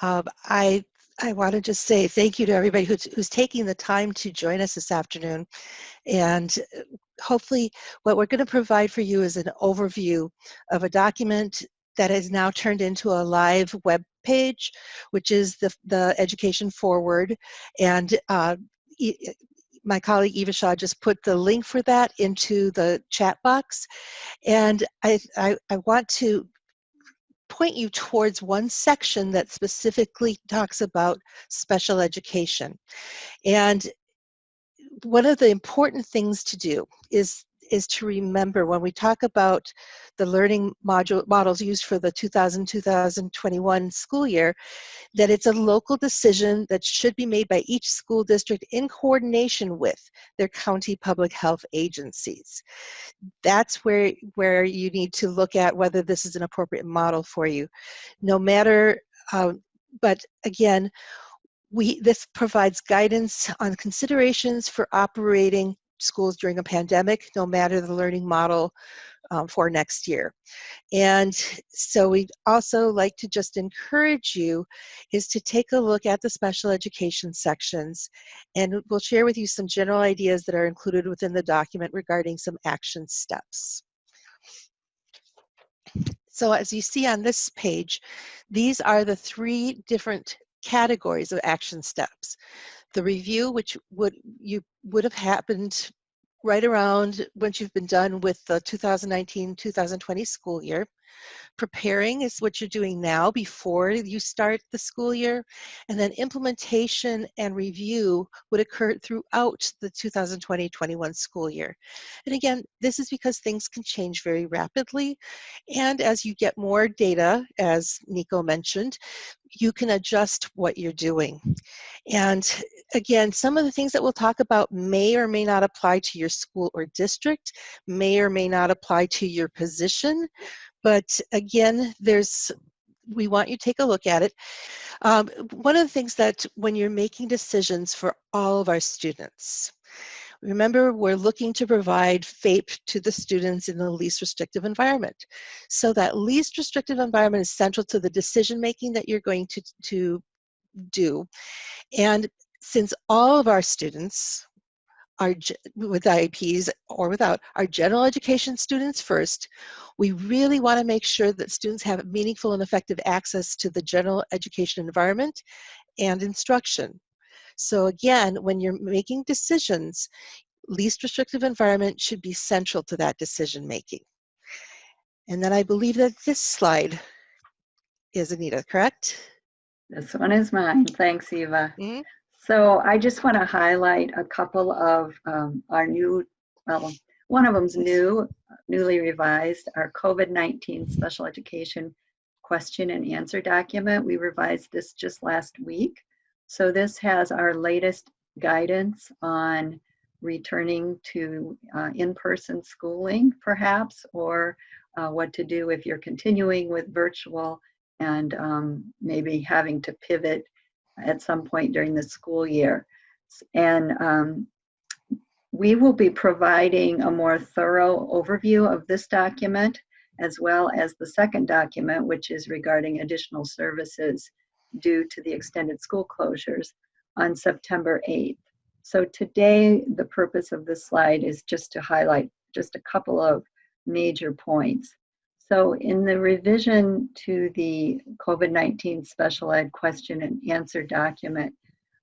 I want to just say thank you to everybody who's taking the time to join us this afternoon. And hopefully what we're going to provide for you is an overview of a document that is now turned into a live web page, which is the Education Forward. And my colleague Eva Shaw just put the link for that into the chat box. And I want to point you towards one section that specifically talks about special education. And one of the important things to do is to remember when we talk about the learning models used for the 2020-2021 school year, that it's a local decision that should be made by each school district in coordination with their county public health agencies. That's where you need to look at whether this is an appropriate model for you. No matter, but again, this provides guidance on considerations for operating schools during a pandemic, no matter the learning model for next year. And so we'd also like to just encourage you is to take a look at the special education sections, and we'll share with you some general ideas that are included within the document regarding some action steps. So as you see on this page, these are the 3 different categories of action steps. The review, which would have happened right around once you've been done with the 2019-2020 school year. Preparing is what you're doing now before you start the school year, and then implementation and review would occur throughout the 2020-21 school year. And again, this is because things can change very rapidly, and as you get more data, as Nico mentioned, you can adjust what you're doing. And again, some of the things that we'll talk about may or may not apply to your school or district, may or may not apply to your position. But again, we want you to take a look at it. One of the things that when you're making decisions for all of our students, remember we're looking to provide FAPE to the students in the least restrictive environment. So that least restrictive environment is central to the decision making that you're going to do. And since all of our students are with IEPs or without, are general education students first, we really want to make sure that students have meaningful and effective access to the general education environment and instruction. So again, when you're making decisions, least restrictive environment should be central to that decision making. And then I believe that this slide is Anita, correct? This one is mine. Thanks, Eva. Mm-hmm. So I just want to highlight a couple of our new, well, one of them's newly revised, our COVID-19 special education question and answer document. We revised this just last week. So this has our latest guidance on returning to in-person schooling, perhaps, or what to do if you're continuing with virtual and maybe having to pivot at some point during the school year. And we will be providing a more thorough overview of this document, as well as the second document, which is regarding additional services due to the extended school closures, on September 8th. So today, the purpose of this slide is just to highlight just a couple of major points. So in the revision to the COVID-19 special ed question and answer document,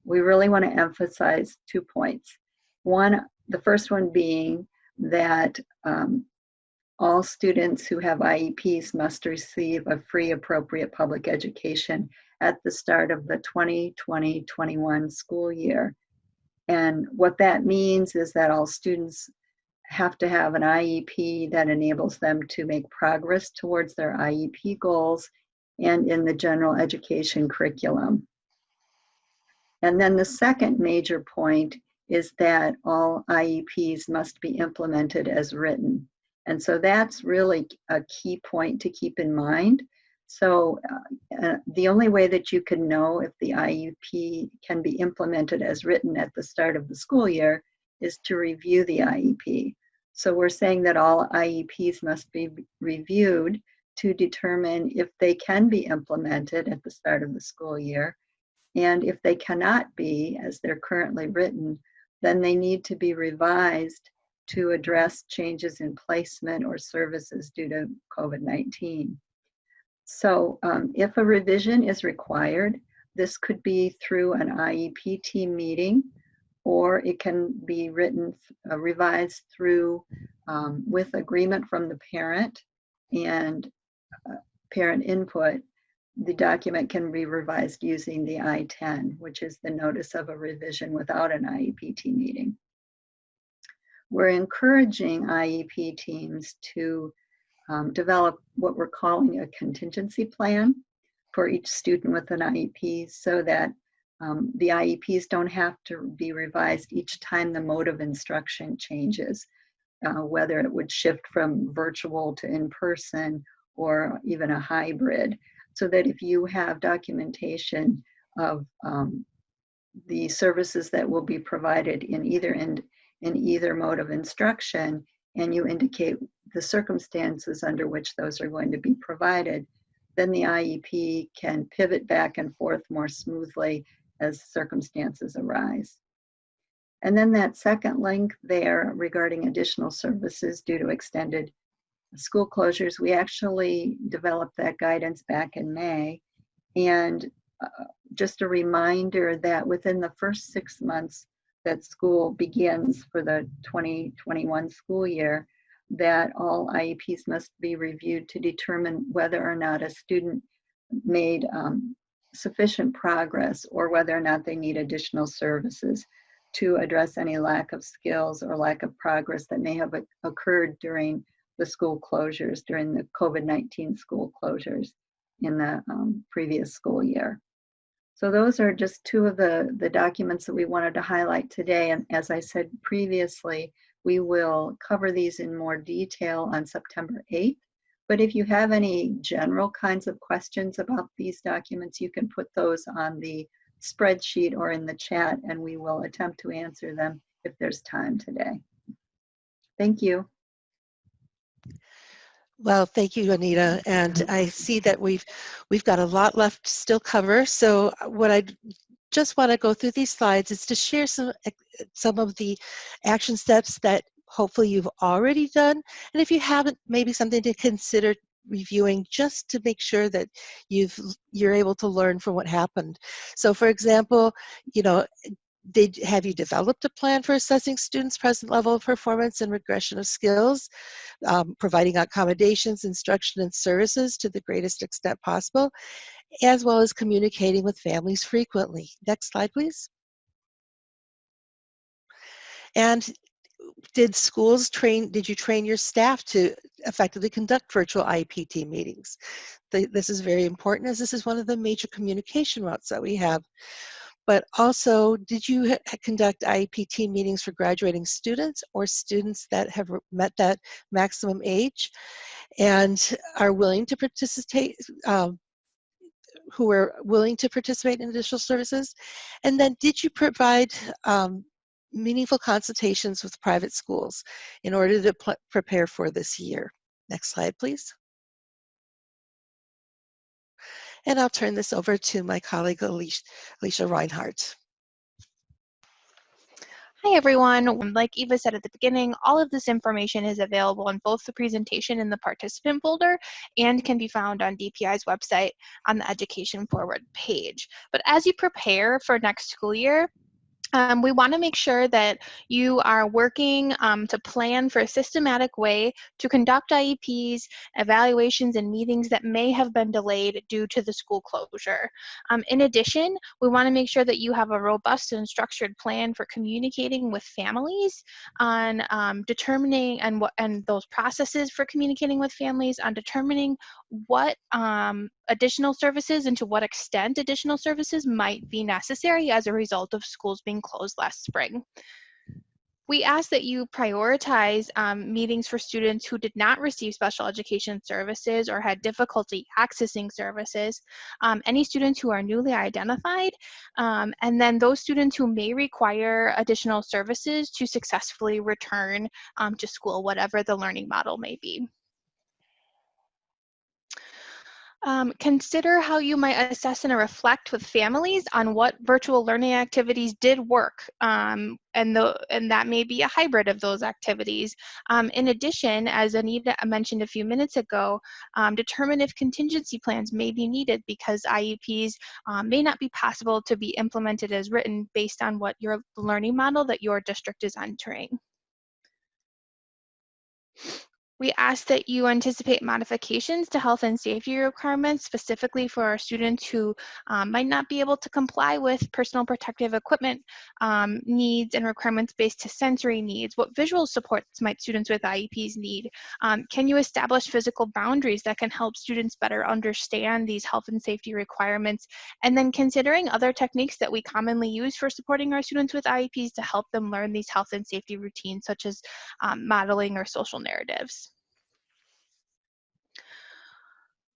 we really want to emphasize 2 points. One, the first one being that all students who have IEPs must receive a free appropriate public education at the start of the 2020-21 school year. And what that means is that all students have to have an IEP that enables them to make progress towards their IEP goals and in the general education curriculum. And then the second major point is that all IEPs must be implemented as written. And so that's really a key point to keep in mind. So the only way that you can know if the IEP can be implemented as written at the start of the school year is to review the IEP. So we're saying that all IEPs must be reviewed to determine if they can be implemented at the start of the school year. And if they cannot be, as they're currently written, then they need to be revised to address changes in placement or services due to COVID-19. So if a revision is required, this could be through an IEP team meeting, or it can be written, revised through with agreement from the parent and parent input. The document can be revised using the I-10, which is the notice of a revision without an IEP team meeting. We're encouraging IEP teams to develop what we're calling a contingency plan for each student with an IEP, so that the IEPs don't have to be revised each time the mode of instruction changes, whether it would shift from virtual to in-person or even a hybrid. So that if you have documentation of the services that will be provided in either mode of instruction, and you indicate the circumstances under which those are going to be provided, then the IEP can pivot back and forth more smoothly as circumstances arise. And then that second link there regarding additional services due to extended school closures, we actually developed that guidance back in May. And just a reminder that within the first 6 months that school begins for the 2021 school year, that all IEPs must be reviewed to determine whether or not a student made sufficient progress, or whether or not they need additional services to address any lack of skills or lack of progress that may have occurred during the school closures, during the COVID-19 school closures in the previous school year. So those are just two of the documents that we wanted to highlight today. And as I said previously, we will cover these in more detail on September 8th. But if you have any general kinds of questions about these documents, you can put those on the spreadsheet or in the chat, and we will attempt to answer them if there's time today. Thank you. Well, thank you, Anita. And I see that we've got a lot left to still cover. So what I just want to go through these slides is to share some of the action steps that hopefully you've already done. And if you haven't, maybe something to consider reviewing, just to make sure that you're able to learn from what happened. So for example, have you developed a plan for assessing students' present level of performance and regression of skills, providing accommodations, instruction, and services to the greatest extent possible, as well as communicating with families frequently? Next slide, please. And did you train your staff to effectively conduct virtual IEP team meetings? This is very important, as this is one of the major communication routes that we have. But also, did you conduct IEP team meetings for graduating students or students that have met that maximum age and are willing to participate, who are willing to participate in additional services? And then did you provide meaningful consultations with private schools in order to prepare for this year? Next slide, please. And I'll turn this over to my colleague, Alicia Reinhardt. Hi everyone. Like Eva said at the beginning, all of this information is available in both the presentation in the participant folder and can be found on DPI's website on the Education Forward page. But as you prepare for next school year, we want to make sure that you are working to plan for a systematic way to conduct IEPs, evaluations, and meetings that may have been delayed due to the school closure. In addition, we want to make sure that you have a robust and structured plan for communicating with families on determining and those processes for communicating with families on determining what additional services and to what extent additional services might be necessary as a result of schools being closed last spring. We ask that you prioritize meetings for students who did not receive special education services or had difficulty accessing services, any students who are newly identified, and then those students who may require additional services to successfully return to school, whatever the learning model may be. Consider how you might assess and reflect with families on what virtual learning activities did work, and that may be a hybrid of those activities. In addition, as Anita mentioned a few minutes ago, determine if contingency plans may be needed because IEPs may not be possible to be implemented as written based on what your learning model that your district is entering. We ask that you anticipate modifications to health and safety requirements, specifically for our students who might not be able to comply with personal protective equipment needs and requirements based to sensory needs. What visual supports might students with IEPs need? Can you establish physical boundaries that can help students better understand these health and safety requirements? And then considering other techniques that we commonly use for supporting our students with IEPs to help them learn these health and safety routines, such as modeling or social narratives.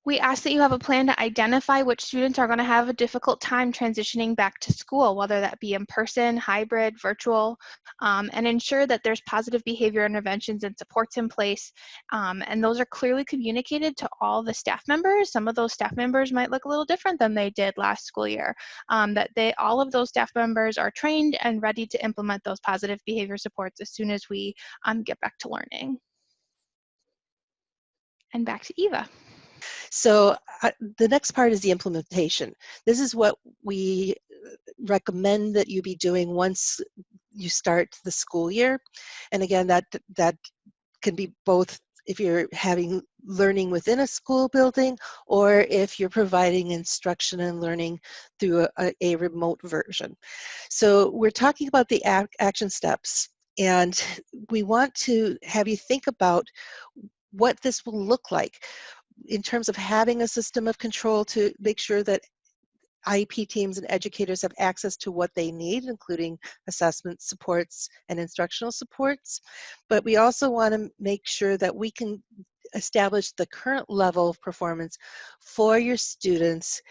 We ask that you have a plan to identify which students are going to have a difficult time transitioning back to school, whether that be in person, hybrid, virtual, and ensure that there's positive behavior interventions and supports in place. And those are clearly communicated to all the staff members. Some of those staff members might look a little different than they did last school year. All of those staff members are trained and ready to implement those positive behavior supports as soon as we get back to learning. And back to Eva. So the next part is the implementation. This is what we recommend that you be doing once you start the school year. And again, that can be both if you're having learning within a school building or if you're providing instruction and learning through a remote version. So we're talking about the action steps, and we want to have you think about what this will look like in terms of having a system of control to make sure that IEP teams and educators have access to what they need, including assessment supports and instructional supports. But we also want to make sure that we can establish the current level of performance for your students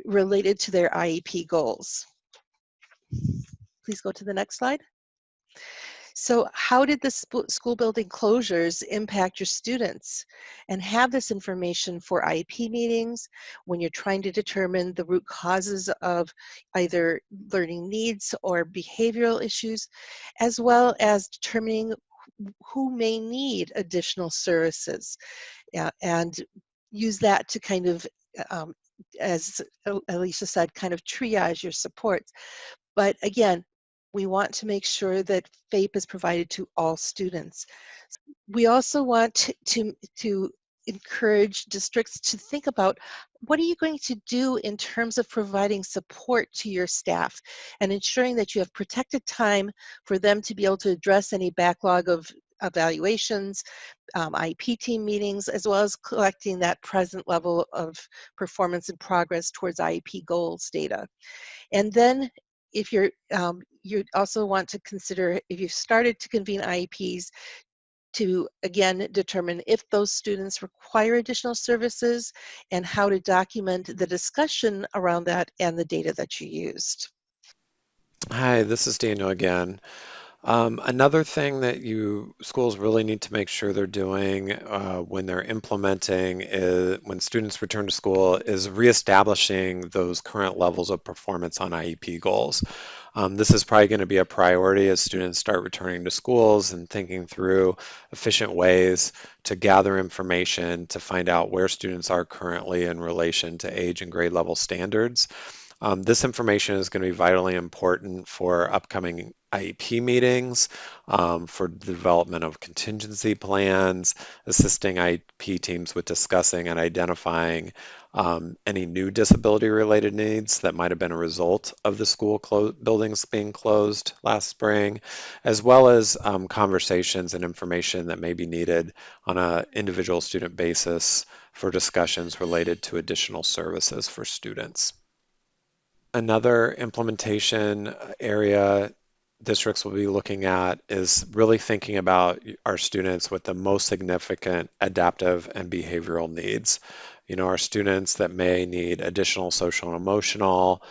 related to their IEP goals. Please go to the next slide. So how did the school building closures impact your students? And have this information for IEP meetings when you're trying to determine the root causes of either learning needs or behavioral issues, as well as determining who may need additional services, and use that to kind of, as Alicia said, kind of triage your supports. But again, we want to make sure that FAPE is provided to all students. We also want to encourage districts to think about what are you going to do in terms of providing support to your staff and ensuring that you have protected time for them to be able to address any backlog of evaluations, IEP team meetings, as well as collecting that present level of performance and progress towards IEP goals data. And then if you're, you also want to consider, if you've started to convene IEPs, to again determine if those students require additional services and how to document the discussion around that and the data that you used. Hi, this is Daniel again. Another thing that schools really need to make sure they're doing when they're implementing when students return to school is reestablishing those current levels of performance on IEP goals. This is probably going to be a priority as students start returning to schools and thinking through efficient ways to gather information to find out where students are currently in relation to age and grade level standards. This information is going to be vitally important for upcoming IEP meetings, for the development of contingency plans, assisting IEP teams with discussing and identifying any new disability-related needs that might have been a result of the school buildings being closed last spring, as well as conversations and information that may be needed on an individual student basis for discussions related to additional services for students. Another implementation area districts will be looking at is really thinking about our students with the most significant adaptive and behavioral needs. Our students that may need additional social and emotional,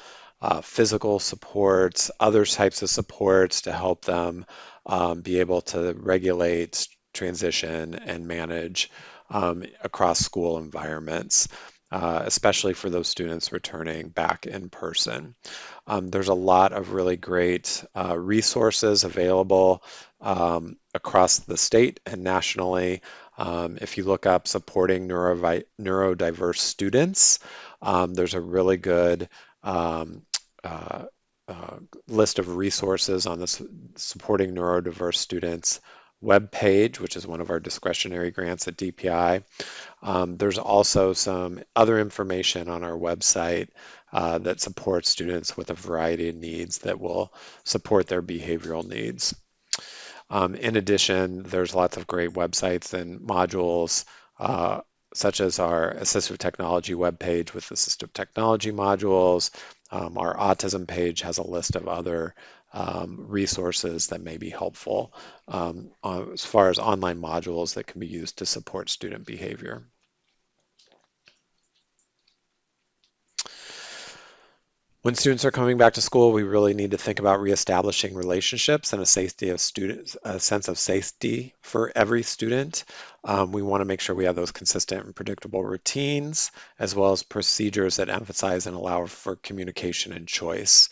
physical supports, other types of supports to help them be able to regulate, transition, and manage across school environments. especially for those students returning back in person. There's a lot of really great resources available across the state and nationally. If you look up supporting neurodiverse students, there's a really good list of resources on the Supporting Neurodiverse Students web page, which is one of our discretionary grants at DPI. There's also some other information on our website that supports students with a variety of needs that will support their behavioral needs. In addition, there's lots of great websites and modules such as our assistive technology webpage with assistive technology modules. Our autism page has a list of other resources that may be helpful as far as online modules that can be used to support student behavior. When students are coming back to school, we really need to think about reestablishing relationships and a sense of safety for every student. We want to make sure we have those consistent and predictable routines, as well as procedures that emphasize and allow for communication and choice.